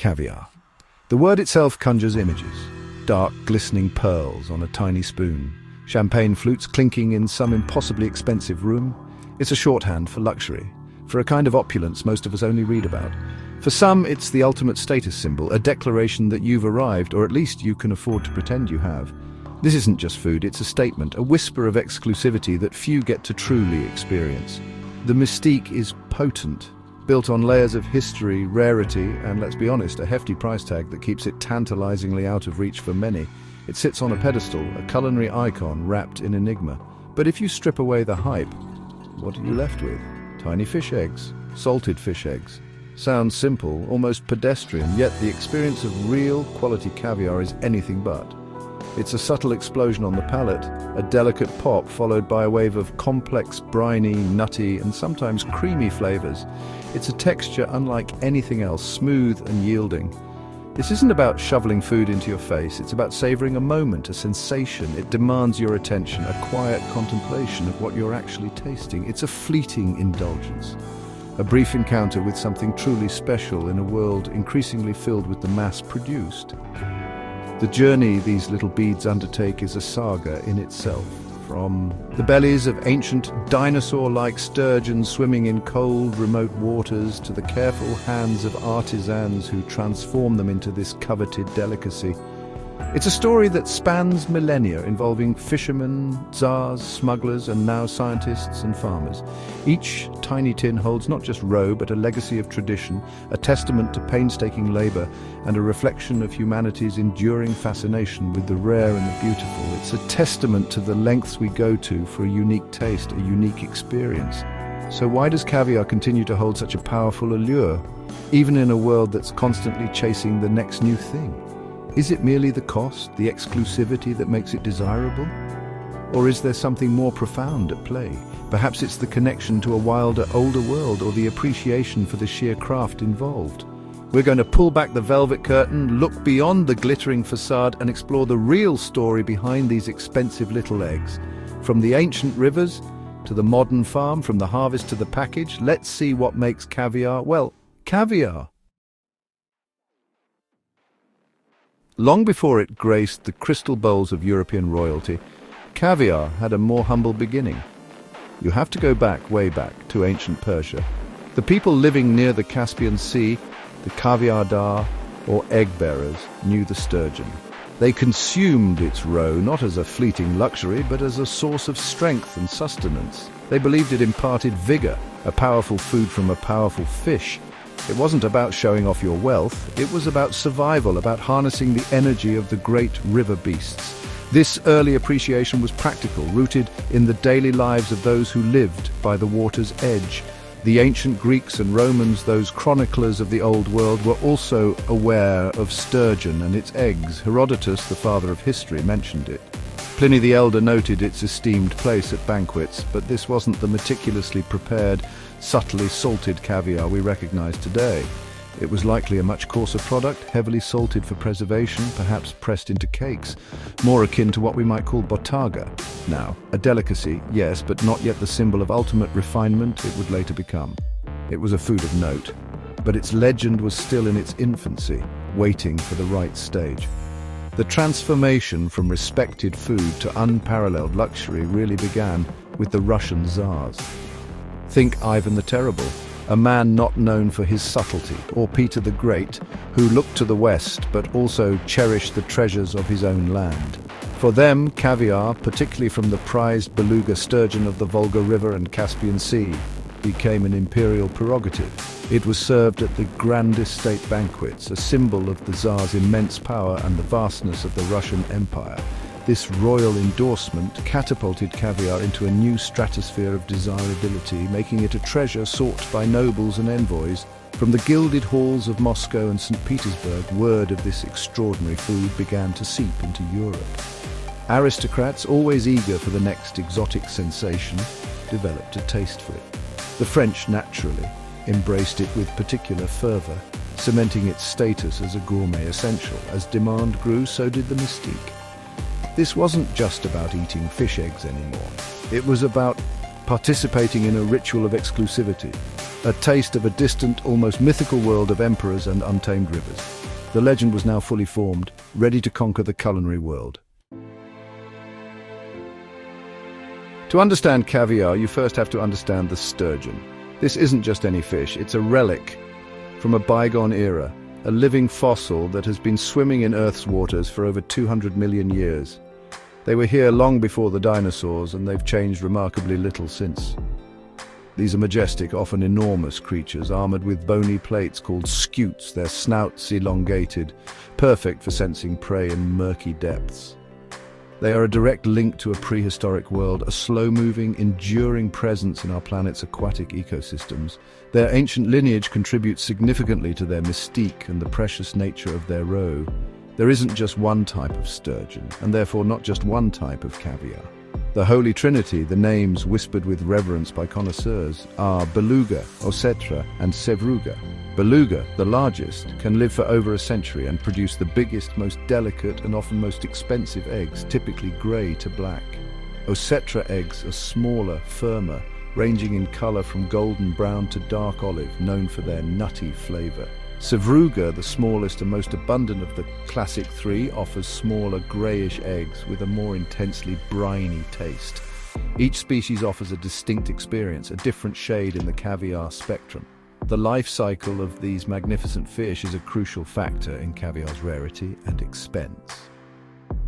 Caviar. The word itself conjures images. Dark, glistening pearls on a tiny spoon. Champagne flutes clinking in some impossibly expensive room. It's a shorthand for luxury, for a kind of opulence most of us only read about. For some, it's the ultimate status symbol, a declaration that you've arrived, or at least you can afford to pretend you have. This isn't just food, it's a statement, a whisper of exclusivity that few get to truly experience. The mystique is potent, built on layers of history, rarity, and let's be honest, a hefty price tag that keeps it tantalizingly out of reach for many. It sits on a pedestal, a culinary icon wrapped in enigma. But if you strip away the hype, what are you left with? Tiny fish eggs, salted fish eggs. Sounds simple, almost pedestrian, yet the experience of real quality caviar is anything but. It's a subtle explosion on the palate, a delicate pop followed by a wave of complex, briny, nutty, and sometimes creamy flavors. It's a texture unlike anything else, smooth and yielding. This isn't about shoveling food into your face, it's about savoring a moment, a sensation. It demands your attention, a quiet contemplation of what you're actually tasting. It's a fleeting indulgence, a brief encounter with something truly special in a world increasingly filled with the mass-produced. The journey these little beads undertake is a saga in itself. From the bellies of ancient dinosaur-like sturgeons swimming in cold, remote waters to the careful hands of artisans who transform them into this coveted delicacy. It's a story that spans millennia, involving fishermen, czars, smugglers, and now scientists and farmers. Each tiny tin holds not just roe, but a legacy of tradition, a testament to painstaking labor, and a reflection of humanity's enduring fascination with the rare and the beautiful. It's a testament to the lengths we go to for a unique taste, a unique experience. So why does caviar continue to hold such a powerful allure, even in a world that's constantly chasing the next new thing? Is it merely the cost, the exclusivity that makes it desirable? Or is there something more profound at play? Perhaps it's the connection to a wilder, older world, or the appreciation for the sheer craft involved. We're going to pull back the velvet curtain, look beyond the glittering facade, and explore the real story behind these expensive little eggs. From the ancient rivers to the modern farm, from the harvest to the package, let's see what makes caviar, well, caviar. Long before it graced the crystal bowls of European royalty, caviar had a more humble beginning. You have to go back, way back, to ancient Persia. The people living near the Caspian Sea, the caviardar, or egg-bearers, knew the sturgeon. They consumed its roe not as a fleeting luxury, but as a source of strength and sustenance. They believed it imparted vigor, a powerful food from a powerful fish. It wasn't about showing off your wealth, it was about survival, about harnessing the energy of the great river beasts. This early appreciation was practical, rooted in the daily lives of those who lived by the water's edge. The ancient Greeks and Romans, those chroniclers of the old world, were also aware of sturgeon and its eggs. Herodotus, the father of history, mentioned it. Pliny the Elder noted its esteemed place at banquets, but this wasn't the meticulously prepared, subtly salted caviar we recognize today. It was likely a much coarser product, heavily salted for preservation, perhaps pressed into cakes, more akin to what we might call bottega. Now, a delicacy, yes, but not yet the symbol of ultimate refinement it would later become. It was a food of note, but its legend was still in its infancy, waiting for the right stage. The transformation from respected food to unparalleled luxury really began with the Russian Tsars. Think Ivan the Terrible, a man not known for his subtlety, or Peter the Great, who looked to the west but also cherished the treasures of his own land. For them, caviar, particularly from the prized beluga sturgeon of the Volga River and Caspian Sea, became an imperial prerogative. It was served at the grandest state banquets, a symbol of the Tsar's immense power and the vastness of the Russian Empire. This royal endorsement catapulted caviar into a new stratosphere of desirability, making it a treasure sought by nobles and envoys. From the gilded halls of Moscow and St. Petersburg, word of this extraordinary food began to seep into Europe. Aristocrats, always eager for the next exotic sensation, developed a taste for it. The French, naturally, embraced it with particular fervor, cementing its status as a gourmet essential. As demand grew, so did the mystique. This wasn't just about eating fish eggs anymore. It was about participating in a ritual of exclusivity. a taste of a distant, almost mythical world of emperors and untamed rivers. The legend was now fully formed, ready to conquer the culinary world. To understand caviar, you first have to understand the sturgeon. This isn't just any fish, it's a relic from a bygone era, a living fossil that has been swimming in Earth's waters for over 200 million years. They were here long before the dinosaurs, and they've changed remarkably little since. These are majestic, often enormous creatures, armored with bony plates called scutes, their snouts elongated, perfect for sensing prey in murky depths. They are a direct link to a prehistoric world, a slow-moving, enduring presence in our planet's aquatic ecosystems. Their ancient lineage contributes significantly to their mystique and the precious nature of their roe. There isn't just one type of sturgeon, and therefore not just one type of caviar. The Holy Trinity, the names whispered with reverence by connoisseurs, are beluga, osetra, and sevruga. Beluga, the largest, can live for over a century and produce the biggest, most delicate, and often most expensive eggs, typically grey to black. Osetra eggs are smaller, firmer, ranging in colour from golden brown to dark olive, known for their nutty flavour. Sevruga, the smallest and most abundant of the classic three, offers smaller greyish eggs with a more intensely briny taste. Each species offers a distinct experience, a different shade in the caviar spectrum. The life cycle of these magnificent fish is a crucial factor in caviar's rarity and expense.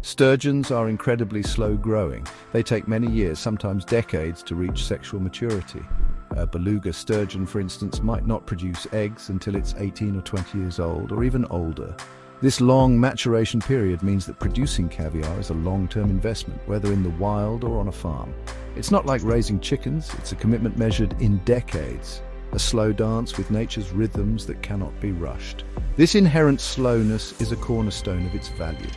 Sturgeons are incredibly slow-growing. They take many years, sometimes decades, to reach sexual maturity. A beluga sturgeon, for instance, might not produce eggs until it's 18 or 20 years old, or even older. This long maturation period means that producing caviar is a long-term investment, whether in the wild or on a farm. It's not like raising chickens, it's a commitment measured in decades. A slow dance with nature's rhythms that cannot be rushed. This inherent slowness is a cornerstone of its value.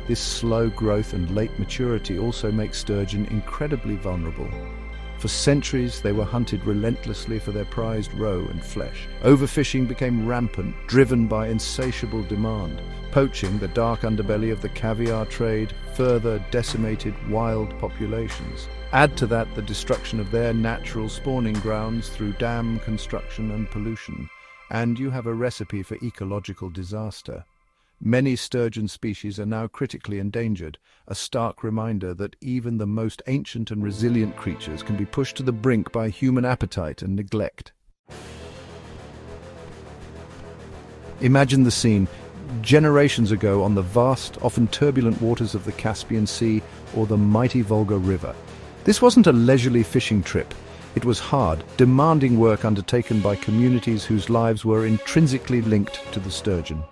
This slow growth and late maturity also makes sturgeon incredibly vulnerable. For centuries, they were hunted relentlessly for their prized roe and flesh. Overfishing became rampant, driven by insatiable demand. Poaching, the dark underbelly of the caviar trade, further decimated wild populations. Add to that the destruction of their natural spawning grounds through dam construction and pollution, and you have a recipe for ecological disaster. Many sturgeon species are now critically endangered, a stark reminder that even the most ancient and resilient creatures can be pushed to the brink by human appetite and neglect. Imagine the scene generations ago on the vast, often turbulent waters of the Caspian Sea or the mighty Volga River. This wasn't a leisurely fishing trip. It was hard, demanding work undertaken by communities whose lives were intrinsically linked to the sturgeon.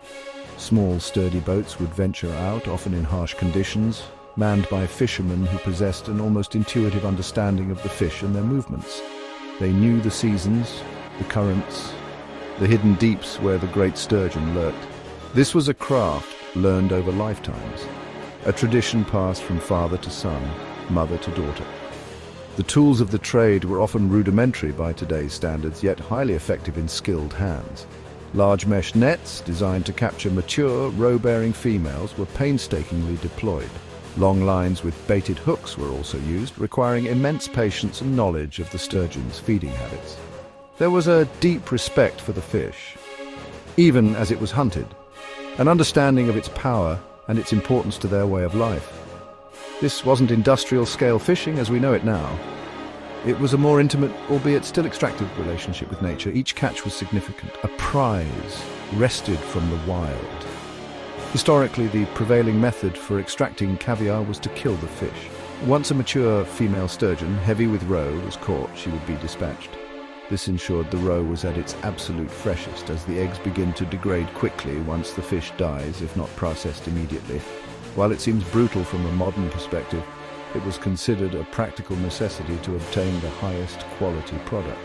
Small, sturdy boats would venture out, often in harsh conditions, manned by fishermen who possessed an almost intuitive understanding of the fish and their movements. They knew the seasons, the currents, the hidden deeps where the great sturgeon lurked. This was a craft learned over lifetimes, a tradition passed from father to son, mother to daughter. The tools of the trade were often rudimentary by today's standards, yet highly effective in skilled hands. Large mesh nets, designed to capture mature, roe-bearing females, were painstakingly deployed. Long lines with baited hooks were also used, requiring immense patience and knowledge of the sturgeon's feeding habits. There was a deep respect for the fish, even as it was hunted, an understanding of its power and its importance to their way of life. This wasn't industrial-scale fishing as we know it now. It was a more intimate, albeit still extractive, relationship with nature. Each catch was significant, a prize wrested from the wild. Historically, the prevailing method for extracting caviar was to kill the fish. Once a mature female sturgeon, heavy with roe, was caught, she would be dispatched. This ensured the roe was at its absolute freshest, as the eggs begin to degrade quickly once the fish dies, if not processed immediately. While it seems brutal from a modern perspective, it was considered a practical necessity to obtain the highest quality product.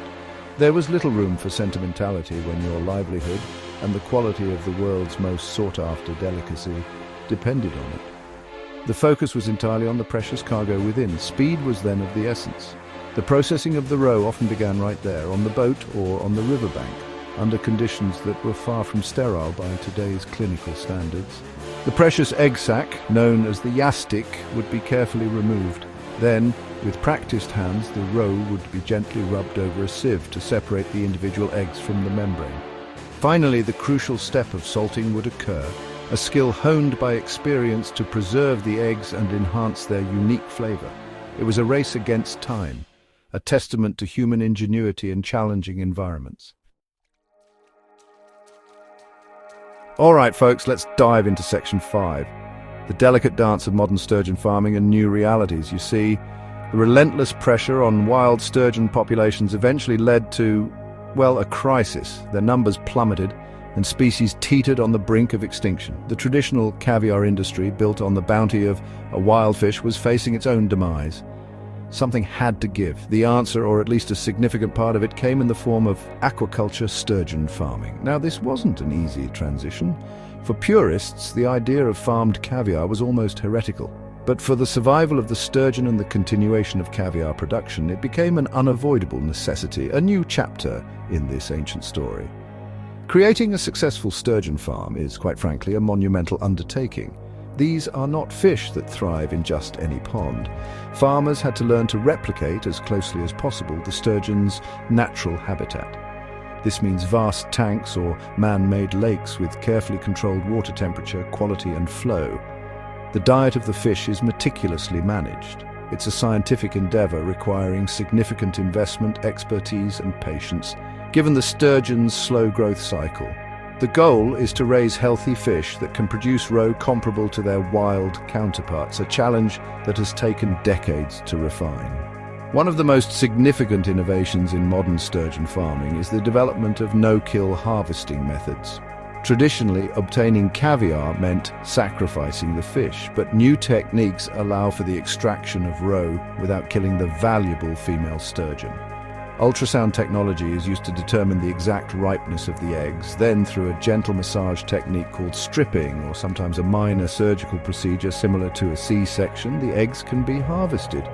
There was little room for sentimentality when your livelihood and the quality of the world's most sought-after delicacy depended on it. The focus was entirely on the precious cargo within. Speed was then of the essence. The processing of the roe often began right there, on the boat or on the riverbank, under conditions that were far from sterile by today's clinical standards. The precious egg sac, known as the yastic, would be carefully removed. Then, With practiced hands, the roe would be gently rubbed over a sieve to separate the individual eggs from the membrane. Finally, the crucial step of salting would occur, a skill honed by experience to preserve the eggs and enhance their unique flavor. It was a race against time, a testament to human ingenuity in challenging environments. All right, folks, let's dive into Section 5. The delicate dance of modern sturgeon farming and new realities. You see, the relentless pressure on wild sturgeon populations eventually led to, well, a crisis. Their numbers plummeted and species teetered on the brink of extinction. The traditional caviar industry, built on the bounty of a wild fish, was facing its own demise. Something had to give. The answer, or at least a significant part of it, came in the form of aquaculture sturgeon farming. Now, this wasn't an easy transition. For purists, the idea of farmed caviar was almost heretical. But for the survival of the sturgeon and the continuation of caviar production, it became an unavoidable necessity, a new chapter in this ancient story. Creating a successful sturgeon farm is, quite frankly, a monumental undertaking. These are not fish that thrive in just any pond. Farmers had to learn to replicate, as closely as possible, the sturgeon's natural habitat. This means vast tanks or man-made lakes with carefully controlled water temperature, quality and flow. The diet of the fish is meticulously managed. It's a scientific endeavor requiring significant investment, expertise and patience, given the sturgeon's slow growth cycle. The goal is to raise healthy fish that can produce roe comparable to their wild counterparts, a challenge that has taken decades to refine. One of the most significant innovations in modern sturgeon farming is the development of no-kill harvesting methods. Traditionally, obtaining caviar meant sacrificing the fish, but new techniques allow for the extraction of roe without killing the valuable female sturgeon. Ultrasound technology is used to determine the exact ripeness of the eggs. Then, through a gentle massage technique called stripping, or sometimes a minor surgical procedure similar to a C-section, the eggs can be harvested.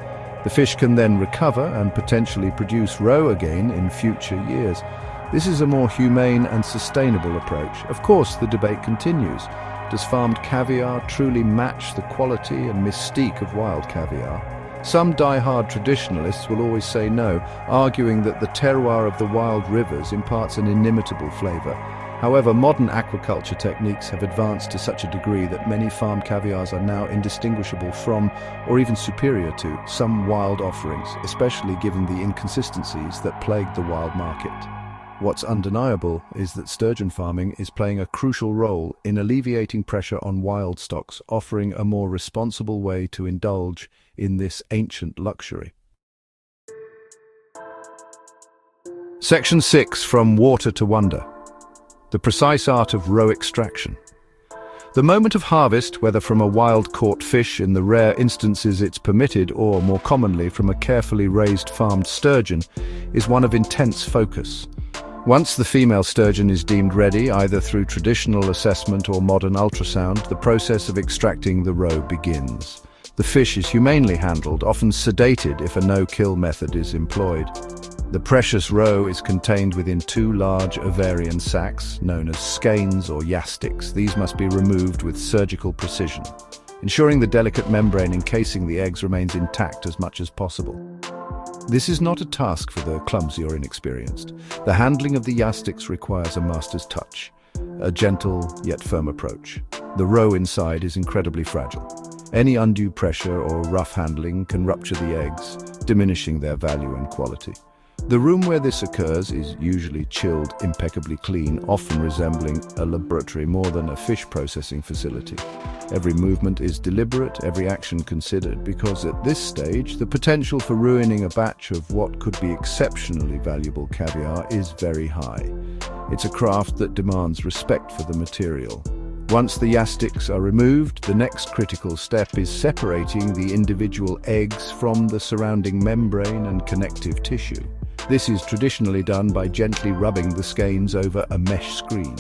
The fish can then recover and potentially produce roe again in future years. This is a more humane and sustainable approach. Of course, the debate continues. Does farmed caviar truly match the quality and mystique of wild caviar? Some die-hard traditionalists will always say no, arguing that the terroir of the wild rivers imparts an inimitable flavor. However, modern aquaculture techniques have advanced to such a degree that many farmed caviars are now indistinguishable from, or even superior to, some wild offerings, especially given the inconsistencies that plague the wild market. What's undeniable is that sturgeon farming is playing a crucial role in alleviating pressure on wild stocks, offering a more responsible way to indulge in this ancient luxury. Section 6, From Water to Wonder. The precise art of roe extraction. The moment of harvest, whether from a wild-caught fish in the rare instances it's permitted, or more commonly from a carefully raised farmed sturgeon, is one of intense focus. Once the female sturgeon is deemed ready, either through traditional assessment or modern ultrasound, the process of extracting the roe begins. The fish is humanely handled, often sedated if a no-kill method is employed. The precious roe is contained within two large ovarian sacs, known as skeins or yastics. These must be removed with surgical precision, ensuring the delicate membrane encasing the eggs remains intact as much as possible. This is not a task for the clumsy or inexperienced. The handling of the yastics requires a master's touch, a gentle yet firm approach. The roe inside is incredibly fragile. Any undue pressure or rough handling can rupture the eggs, diminishing their value and quality. The room where this occurs is usually chilled, impeccably clean, often resembling a laboratory more than a fish processing facility. Every movement is deliberate, every action considered, because at this stage, the potential for ruining a batch of what could be exceptionally valuable caviar is very high. It's a craft that demands respect for the material. Once the yastics are removed, the next critical step is separating the individual eggs from the surrounding membrane and connective tissue. This is traditionally done by gently rubbing the skeins over a mesh screen.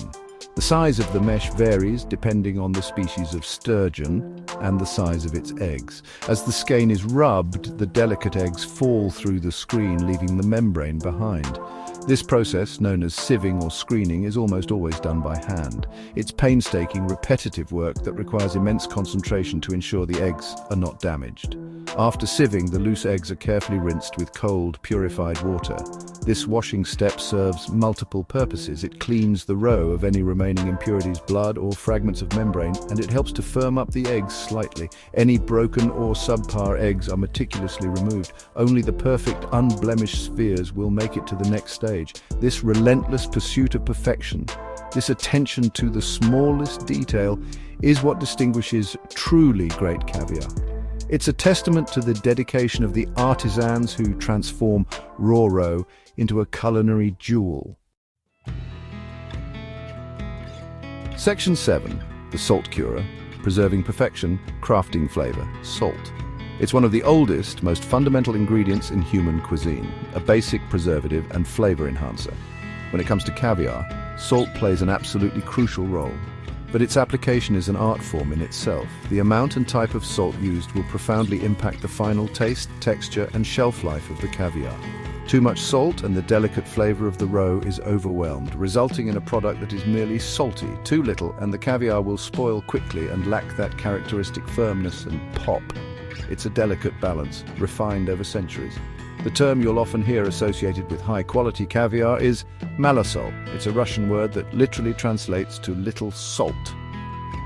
The size of the mesh varies depending on the species of sturgeon and the size of its eggs. As the skein is rubbed, the delicate eggs fall through the screen, leaving the membrane behind. This process, known as sieving or screening, is almost always done by hand. It's painstaking, repetitive work that requires immense concentration to ensure the eggs are not damaged. After sieving, the loose eggs are carefully rinsed with cold, purified water. This washing step serves multiple purposes. It cleans the roe of any remaining impurities, blood or fragments of membrane, and it helps to firm up the eggs slightly. Any broken or subpar eggs are meticulously removed. Only the perfect, unblemished spheres will make it to the next stage. This relentless pursuit of perfection, this attention to the smallest detail, is what distinguishes truly great caviar. It's a testament to the dedication of the artisans who transform raw roe into a culinary jewel. Section 7. The salt curer, preserving perfection, crafting flavor, salt. It's one of the oldest, most fundamental ingredients in human cuisine, a basic preservative and flavor enhancer. When it comes to caviar, salt plays an absolutely crucial role. But its application is an art form in itself. The amount and type of salt used will profoundly impact the final taste, texture, and shelf life of the caviar. Too much salt and the delicate flavor of the roe is overwhelmed, resulting in a product that is merely salty. Too little, and the caviar will spoil quickly and lack that characteristic firmness and pop. It's a delicate balance, refined over centuries. The term you'll often hear associated with high-quality caviar is malosol. It's a Russian word that literally translates to little salt.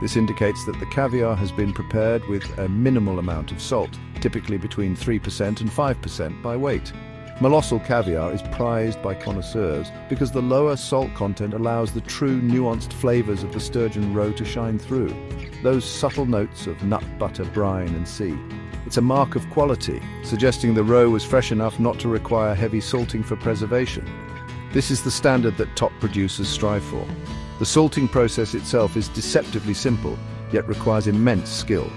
This indicates that the caviar has been prepared with a minimal amount of salt, typically between 3% and 5% by weight. Malosol caviar is prized by connoisseurs because the lower salt content allows the true nuanced flavors of the sturgeon roe to shine through. Those subtle notes of nut, butter, brine, and sea. It's a mark of quality, suggesting the roe was fresh enough not to require heavy salting for preservation. This is the standard that top producers strive for. The salting process itself is deceptively simple, yet requires immense skill.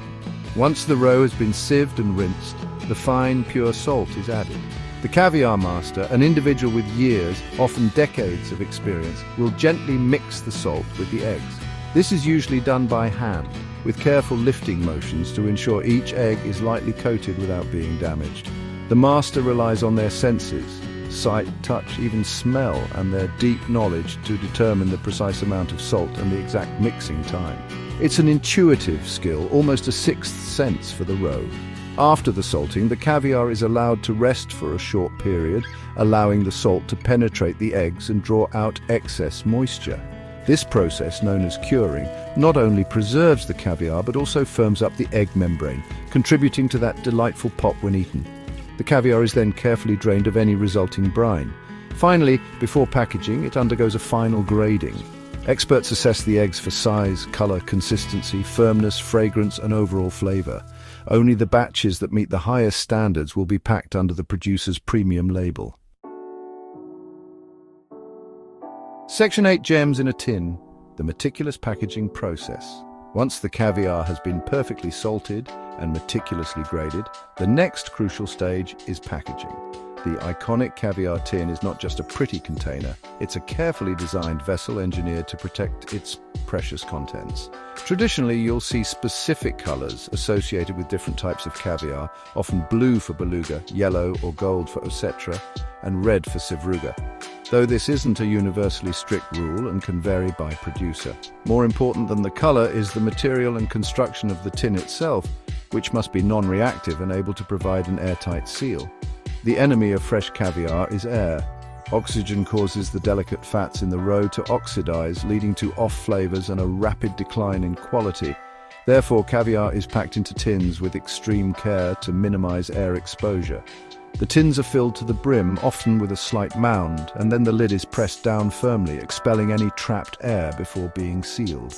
Once the roe has been sieved and rinsed, the fine, pure salt is added. The caviar master, an individual with years, often decades of experience, will gently mix the salt with the eggs. This is usually done by hand, with careful lifting motions to ensure each egg is lightly coated without being damaged. The master relies on their senses, sight, touch, even smell, and their deep knowledge to determine the precise amount of salt and the exact mixing time. It's an intuitive skill, almost a sixth sense for the roe. After the salting, the caviar is allowed to rest for a short period, allowing the salt to penetrate the eggs and draw out excess moisture. This process, known as curing, not only preserves the caviar but also firms up the egg membrane, contributing to that delightful pop when eaten. The caviar is then carefully drained of any resulting brine. Finally, before packaging, it undergoes a final grading. Experts assess the eggs for size, color, consistency, firmness, fragrance, and overall flavor. Only the batches that meet the highest standards will be packed under the producer's premium label. Section 8. Gems in a tin. The meticulous packaging process. Once the caviar has been perfectly salted and meticulously graded, the next crucial stage is packaging. The iconic caviar tin is not just a pretty container, it's a carefully designed vessel engineered to protect its precious contents. Traditionally, you'll see specific colors associated with different types of caviar, often blue for beluga, yellow or gold for osetra, and red for sevruga. Though this isn't a universally strict rule and can vary by producer. More important than the color is the material and construction of the tin itself, which must be non-reactive and able to provide an airtight seal. The enemy of fresh caviar is air. Oxygen causes the delicate fats in the roe to oxidize, leading to off flavors and a rapid decline in quality. Therefore, caviar is packed into tins with extreme care to minimize air exposure. The tins are filled to the brim, often with a slight mound, and then the lid is pressed down firmly, expelling any trapped air before being sealed.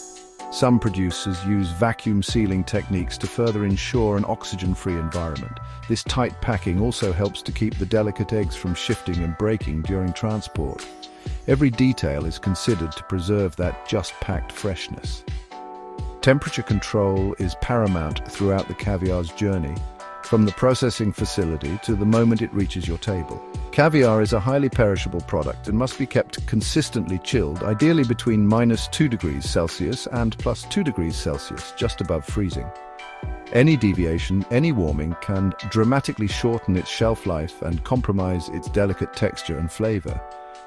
Some producers use vacuum sealing techniques to further ensure an oxygen-free environment. This tight packing also helps to keep the delicate eggs from shifting and breaking during transport. Every detail is considered to preserve that just-packed freshness. Temperature control is paramount throughout the caviar's journey, from the processing facility to the moment it reaches your table. Caviar is a highly perishable product and must be kept consistently chilled, ideally between -2 degrees Celsius and +2 degrees Celsius, just above freezing. Any deviation, any warming, can dramatically shorten its shelf life and compromise its delicate texture and flavor.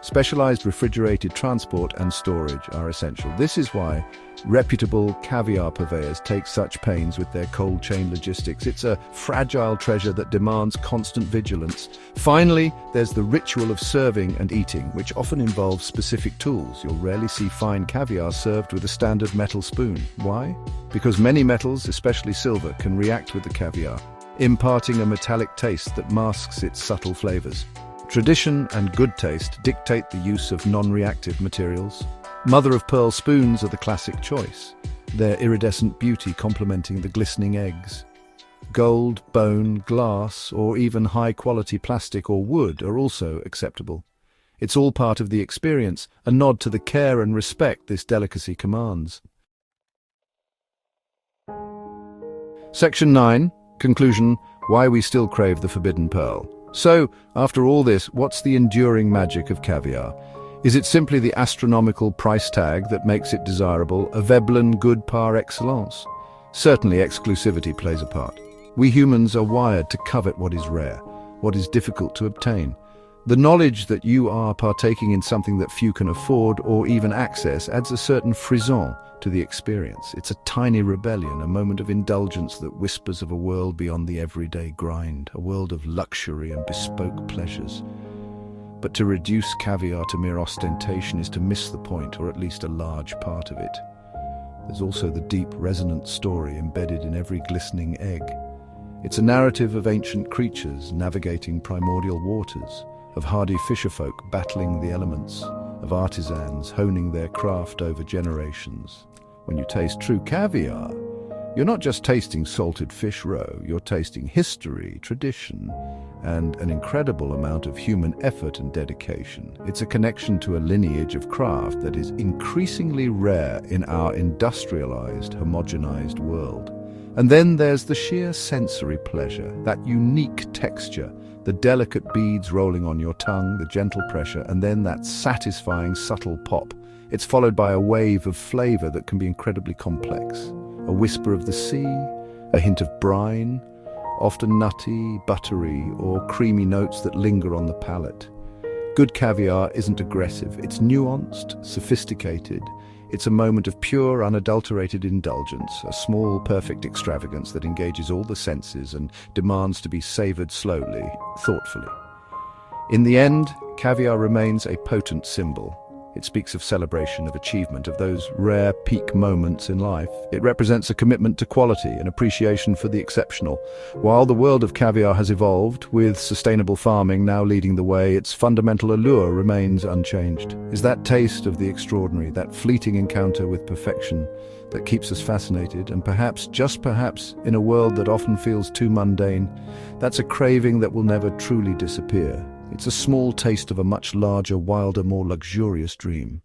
Specialized refrigerated transport and storage are essential. This is why reputable caviar purveyors take such pains with their cold chain logistics. It's a fragile treasure that demands constant vigilance. Finally, there's the ritual of serving and eating, which often involves specific tools. You'll rarely see fine caviar served with a standard metal spoon. Why? Because many metals, especially silver, can react with the caviar, imparting a metallic taste that masks its subtle flavors. Tradition and good taste dictate the use of non-reactive materials. Mother-of-pearl spoons are the classic choice, their iridescent beauty complementing the glistening eggs. Gold, bone, glass, or even high-quality plastic or wood are also acceptable. It's all part of the experience, a nod to the care and respect this delicacy commands. Section 9. Conclusion. Why we still crave the forbidden pearl. So, after all this, what's the enduring magic of caviar? Is it simply the astronomical price tag that makes it desirable, a Veblen good par excellence? Certainly exclusivity plays a part. We humans are wired to covet what is rare, what is difficult to obtain. The knowledge that you are partaking in something that few can afford or even access adds a certain frisson to the experience. It's a tiny rebellion, a moment of indulgence that whispers of a world beyond the everyday grind, a world of luxury and bespoke pleasures. But to reduce caviar to mere ostentation is to miss the point, or at least a large part of it. There's also the deep, resonant story embedded in every glistening egg. It's a narrative of ancient creatures navigating primordial waters, of hardy fisherfolk battling the elements, of artisans honing their craft over generations. When you taste true caviar, you're not just tasting salted fish roe, you're tasting history, tradition, and an incredible amount of human effort and dedication. It's a connection to a lineage of craft that is increasingly rare in our industrialized, homogenized world. And then there's the sheer sensory pleasure, that unique texture, the delicate beads rolling on your tongue, the gentle pressure, and then that satisfying subtle pop. It's followed by a wave of flavor that can be incredibly complex. A whisper of the sea, a hint of brine, often nutty, buttery, or creamy notes that linger on the palate. Good caviar isn't aggressive, it's nuanced, sophisticated. It's a moment of pure, unadulterated indulgence, a small, perfect extravagance that engages all the senses and demands to be savored slowly, thoughtfully. In the end, caviar remains a potent symbol. It speaks of celebration, of achievement, of those rare peak moments in life. It represents a commitment to quality, an appreciation for the exceptional. While the world of caviar has evolved, with sustainable farming now leading the way, its fundamental allure remains unchanged. Is that taste of the extraordinary, that fleeting encounter with perfection that keeps us fascinated, and perhaps, just perhaps, in a world that often feels too mundane, that's a craving that will never truly disappear. It's a small taste of a much larger, wilder, more luxurious dream.